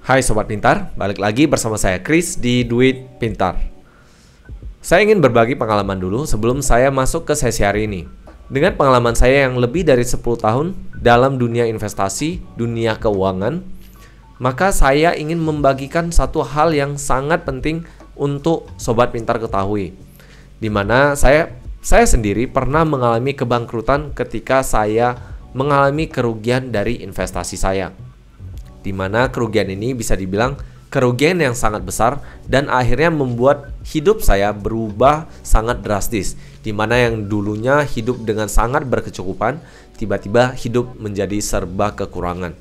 Hai Sobat Pintar, balik lagi bersama saya Chris di Duit Pintar. Saya ingin berbagi pengalaman dulu sebelum saya masuk ke sesi hari ini. Dengan pengalaman saya yang lebih dari 10 tahun dalam dunia investasi, dunia keuangan, maka saya ingin membagikan satu hal yang sangat penting untuk Sobat Pintar ketahui. Dimana saya sendiri pernah mengalami kebangkrutan ketika saya mengalami kerugian dari investasi saya. Di mana kerugian ini bisa dibilang kerugian yang sangat besar dan akhirnya membuat hidup saya berubah sangat drastis. Di mana yang dulunya hidup dengan sangat berkecukupan, tiba-tiba hidup menjadi serba kekurangan.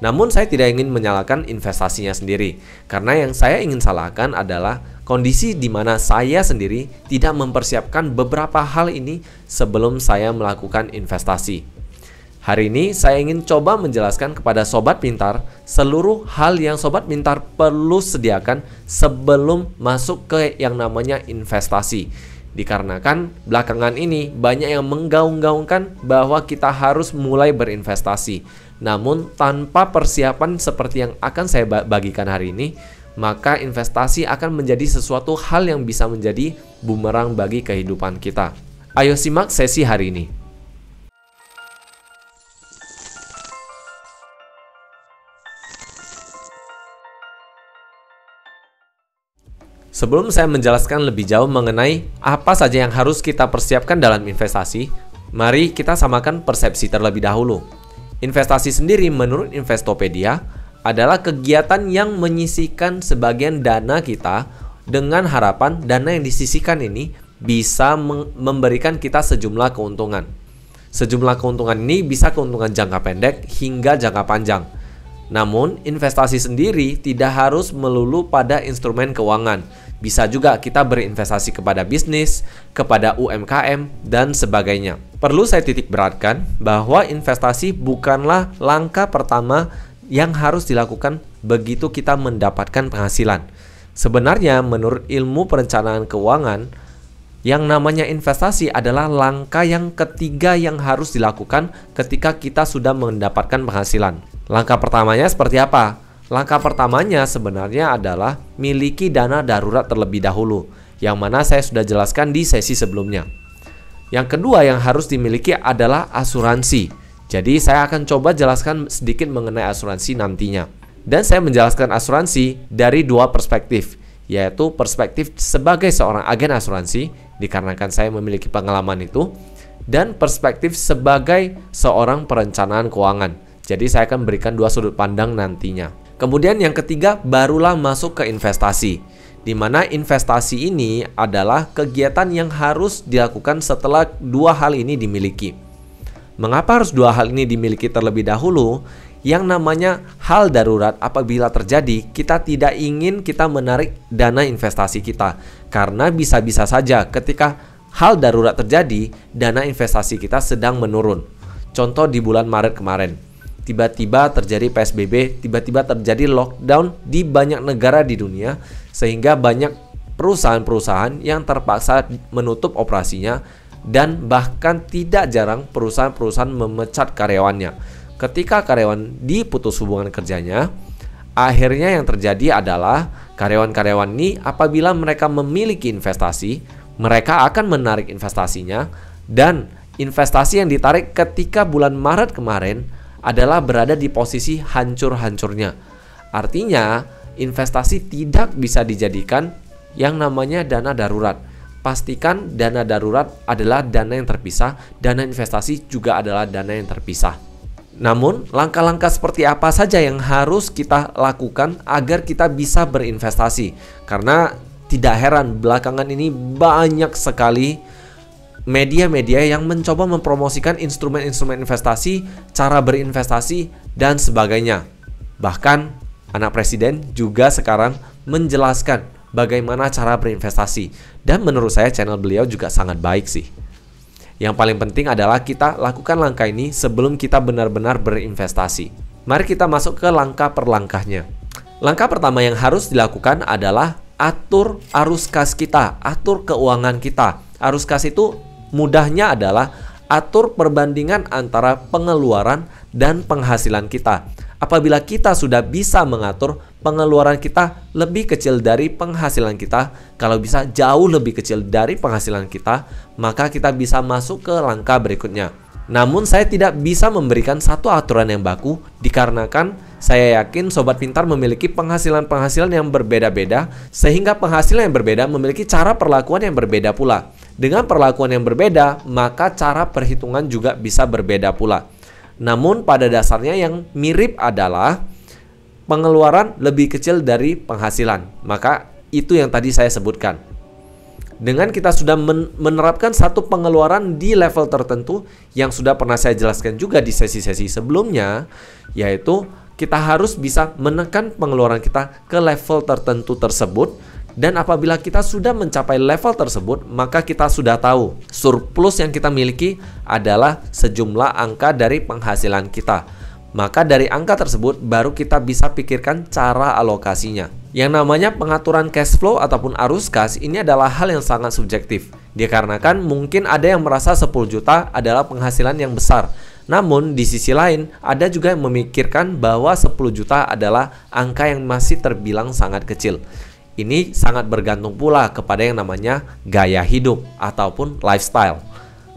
Namun saya tidak ingin menyalahkan investasinya sendiri, karena yang saya ingin salahkan adalah kondisi di mana saya sendiri tidak mempersiapkan beberapa hal ini sebelum saya melakukan investasi. Hari ini saya ingin coba menjelaskan kepada Sobat Pintar seluruh hal yang Sobat Pintar perlu sediakan sebelum masuk ke yang namanya investasi. Dikarenakan belakangan ini banyak yang menggaung-gaungkan bahwa kita harus mulai berinvestasi. Namun tanpa persiapan seperti yang akan saya bagikan hari ini, maka investasi akan menjadi sesuatu hal yang bisa menjadi bumerang bagi kehidupan kita. Ayo simak sesi hari ini. Sebelum saya menjelaskan lebih jauh mengenai apa saja yang harus kita persiapkan dalam investasi, mari kita samakan persepsi terlebih dahulu. Investasi sendiri menurut Investopedia adalah kegiatan yang menyisihkan sebagian dana kita dengan harapan dana yang disisihkan ini bisa memberikan kita sejumlah keuntungan. Sejumlah keuntungan ini bisa keuntungan jangka pendek hingga jangka panjang. Namun, investasi sendiri tidak harus melulu pada instrumen keuangan. Bisa juga kita berinvestasi kepada bisnis, kepada UMKM, dan sebagainya. Perlu saya titik beratkan bahwa investasi bukanlah langkah pertama yang harus dilakukan begitu kita mendapatkan penghasilan. Sebenarnya, menurut ilmu perencanaan keuangan, yang namanya investasi adalah langkah yang ketiga yang harus dilakukan ketika kita sudah mendapatkan penghasilan. Langkah pertamanya seperti apa? Langkah pertamanya sebenarnya adalah miliki dana darurat terlebih dahulu, yang mana saya sudah jelaskan di sesi sebelumnya. Yang kedua yang harus dimiliki adalah asuransi. Jadi saya akan coba jelaskan sedikit mengenai asuransi nantinya. Dan saya menjelaskan asuransi dari dua perspektif, yaitu perspektif sebagai seorang agen asuransi, dikarenakan saya memiliki pengalaman itu, dan perspektif sebagai seorang perencanaan keuangan. Jadi saya akan berikan dua sudut pandang nantinya. Kemudian yang ketiga barulah masuk ke investasi, di mana investasi ini adalah kegiatan yang harus dilakukan setelah dua hal ini dimiliki. Mengapa harus dua hal ini dimiliki terlebih dahulu? Yang namanya hal darurat apabila terjadi, kita tidak ingin kita menarik dana investasi kita. Karena bisa-bisa saja ketika hal darurat terjadi, dana investasi kita sedang menurun. Contoh di bulan Maret kemarin. Tiba-tiba terjadi PSBB, tiba-tiba terjadi lockdown di banyak negara di dunia, sehingga banyak perusahaan-perusahaan yang terpaksa menutup operasinya, dan bahkan tidak jarang perusahaan-perusahaan memecat karyawannya. Ketika karyawan diputus hubungan kerjanya, akhirnya yang terjadi adalah karyawan-karyawan ini apabila mereka memiliki investasi, mereka akan menarik investasinya, dan investasi yang ditarik ketika bulan Maret kemarin adalah berada di posisi hancur-hancurnya. Artinya, investasi tidak bisa dijadikan yang namanya dana darurat. Pastikan dana darurat adalah dana yang terpisah, dana investasi juga adalah dana yang terpisah. Namun, langkah-langkah seperti apa saja yang harus kita lakukan agar kita bisa berinvestasi? Karena tidak heran belakangan ini banyak sekali media-media yang mencoba mempromosikan instrumen-instrumen investasi, cara berinvestasi, dan sebagainya. Bahkan, anak presiden juga sekarang menjelaskan bagaimana cara berinvestasi. Dan menurut saya channel beliau juga sangat baik sih. Yang paling penting adalah kita lakukan langkah ini sebelum kita benar-benar berinvestasi. Mari kita masuk ke langkah per langkahnya. Langkah pertama yang harus dilakukan adalah atur arus kas kita, atur keuangan kita. Arus kas itu mudahnya adalah atur perbandingan antara pengeluaran dan penghasilan kita. Apabila kita sudah bisa mengatur pengeluaran kita lebih kecil dari penghasilan kita, kalau bisa jauh lebih kecil dari penghasilan kita, maka kita bisa masuk ke langkah berikutnya. Namun saya tidak bisa memberikan satu aturan yang baku dikarenakan saya yakin Sobat Pintar memiliki penghasilan-penghasilan yang berbeda-beda, sehingga penghasilan yang berbeda memiliki cara perlakuan yang berbeda pula. Dengan perlakuan yang berbeda, maka cara perhitungan juga bisa berbeda pula. Namun pada dasarnya yang mirip adalah pengeluaran lebih kecil dari penghasilan. Maka itu yang tadi saya sebutkan. Dengan kita sudah menerapkan satu pengeluaran di level tertentu yang sudah pernah saya jelaskan juga di sesi-sesi sebelumnya, yaitu kita harus bisa menekan pengeluaran kita ke level tertentu tersebut. Dan apabila kita sudah mencapai level tersebut, maka kita sudah tahu surplus yang kita miliki adalah sejumlah angka dari penghasilan kita. Maka dari angka tersebut baru kita bisa pikirkan cara alokasinya. Yang namanya pengaturan cash flow ataupun arus kas ini adalah hal yang sangat subjektif. Dikarenakan mungkin ada yang merasa 10 juta adalah penghasilan yang besar. Namun di sisi lain ada juga yang memikirkan bahwa 10 juta adalah angka yang masih terbilang sangat kecil. Ini sangat bergantung pula kepada yang namanya gaya hidup ataupun lifestyle.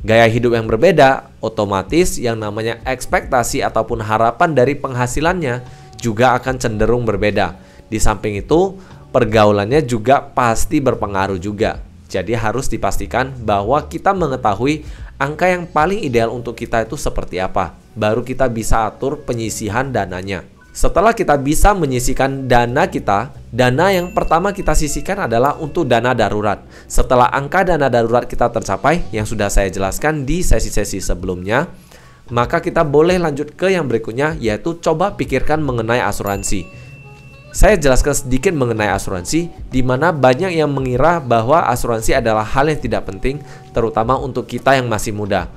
Gaya hidup yang berbeda, otomatis yang namanya ekspektasi ataupun harapan dari penghasilannya juga akan cenderung berbeda. Di samping itu, pergaulannya juga pasti berpengaruh juga. Jadi harus dipastikan bahwa kita mengetahui angka yang paling ideal untuk kita itu seperti apa. Baru kita bisa atur penyisihan dananya. Setelah kita bisa menyisihkan dana kita, dana yang pertama kita sisihkan adalah untuk dana darurat. Setelah angka dana darurat kita tercapai, yang sudah saya jelaskan di sesi-sesi sebelumnya, maka kita boleh lanjut ke yang berikutnya, yaitu coba pikirkan mengenai asuransi. Saya jelaskan sedikit mengenai asuransi, di mana banyak yang mengira bahwa asuransi adalah hal yang tidak penting, terutama untuk kita yang masih muda.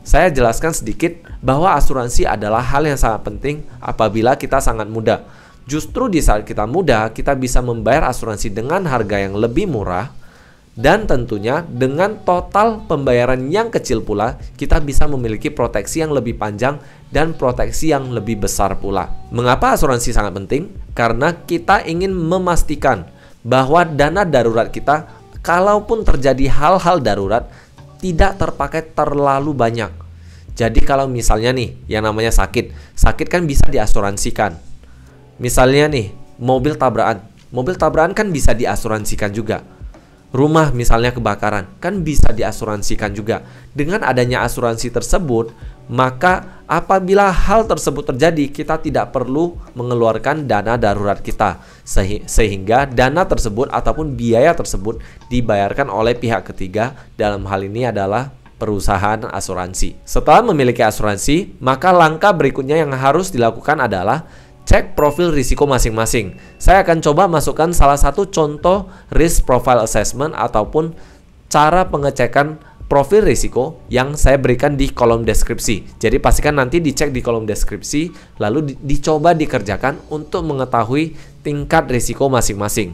Saya jelaskan sedikit bahwa asuransi adalah hal yang sangat penting apabila kita sangat muda. Justru di saat kita muda, kita bisa membayar asuransi dengan harga yang lebih murah. Dan tentunya dengan total pembayaran yang kecil pula, kita bisa memiliki proteksi yang lebih panjang dan proteksi yang lebih besar pula. Mengapa asuransi sangat penting? Karena kita ingin memastikan bahwa dana darurat kita, kalaupun terjadi hal-hal darurat, tidak terpakai terlalu banyak. Jadi kalau misalnya nih yang namanya sakit kan bisa diasuransikan. Misalnya nih mobil tabrakan kan bisa diasuransikan juga. Rumah misalnya kebakaran kan bisa diasuransikan juga. Dengan adanya asuransi tersebut, maka apabila hal tersebut terjadi, kita tidak perlu mengeluarkan dana darurat kita, sehingga dana tersebut ataupun biaya tersebut dibayarkan oleh pihak ketiga. Dalam hal ini adalah perusahaan asuransi. Setelah memiliki asuransi, maka langkah berikutnya yang harus dilakukan adalah cek profil risiko masing-masing. Saya akan coba masukkan salah satu contoh risk profile assessment ataupun cara pengecekan profil risiko yang saya berikan di kolom deskripsi. Jadi pastikan nanti dicek di kolom deskripsi, lalu dicoba dikerjakan untuk mengetahui tingkat risiko masing-masing.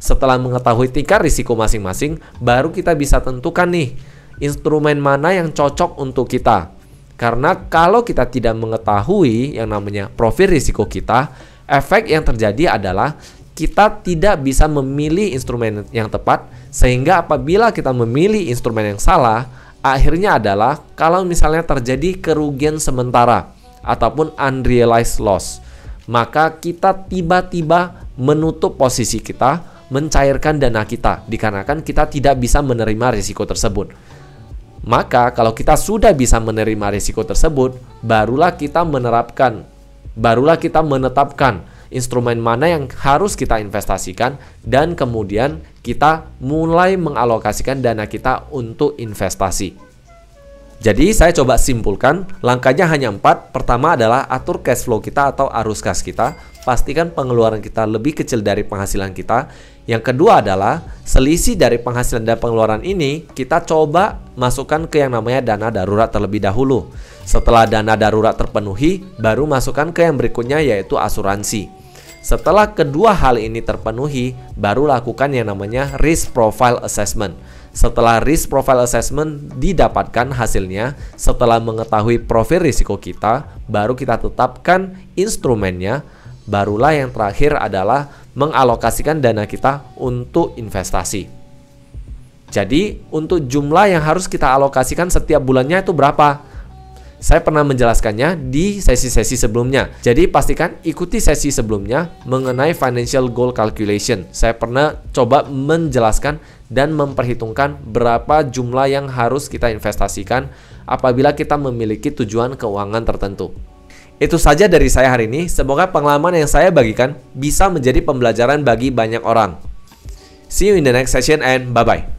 Setelah mengetahui tingkat risiko masing-masing, baru kita bisa tentukan nih instrumen mana yang cocok untuk kita. Karena kalau kita tidak mengetahui yang namanya profil risiko kita, efek yang terjadi adalah kita tidak bisa memilih instrumen yang tepat, sehingga apabila kita memilih instrumen yang salah, akhirnya adalah kalau misalnya terjadi kerugian sementara ataupun unrealized loss, maka kita tiba-tiba menutup posisi kita, mencairkan dana kita, dikarenakan kita tidak bisa menerima risiko tersebut. Maka kalau kita sudah bisa menerima risiko tersebut, barulah kita menetapkan instrumen mana yang harus kita investasikan, dan kemudian kita mulai mengalokasikan dana kita untuk investasi. Jadi saya coba simpulkan, langkahnya hanya 4. Pertama adalah atur cash flow kita atau arus kas kita. Pastikan pengeluaran kita lebih kecil dari penghasilan kita. Yang kedua adalah selisih dari penghasilan dan pengeluaran ini kita coba masukkan ke yang namanya dana darurat terlebih dahulu. Setelah dana darurat terpenuhi, baru masukkan ke yang berikutnya, yaitu asuransi. Setelah kedua hal ini terpenuhi, baru lakukan yang namanya risk profile assessment. Setelah risk profile assessment didapatkan hasilnya, setelah mengetahui profil risiko kita, baru kita tetapkan instrumennya. Barulah yang terakhir adalah mengalokasikan dana kita untuk investasi. Jadi, untuk jumlah yang harus kita alokasikan setiap bulannya itu berapa? Saya pernah menjelaskannya di sesi-sesi sebelumnya. Jadi pastikan ikuti sesi sebelumnya mengenai financial goal calculation. Saya pernah coba menjelaskan dan memperhitungkan berapa jumlah yang harus kita investasikan apabila kita memiliki tujuan keuangan tertentu. Itu saja dari saya hari ini. Semoga pengalaman yang saya bagikan bisa menjadi pembelajaran bagi banyak orang. See you in the next session and bye-bye.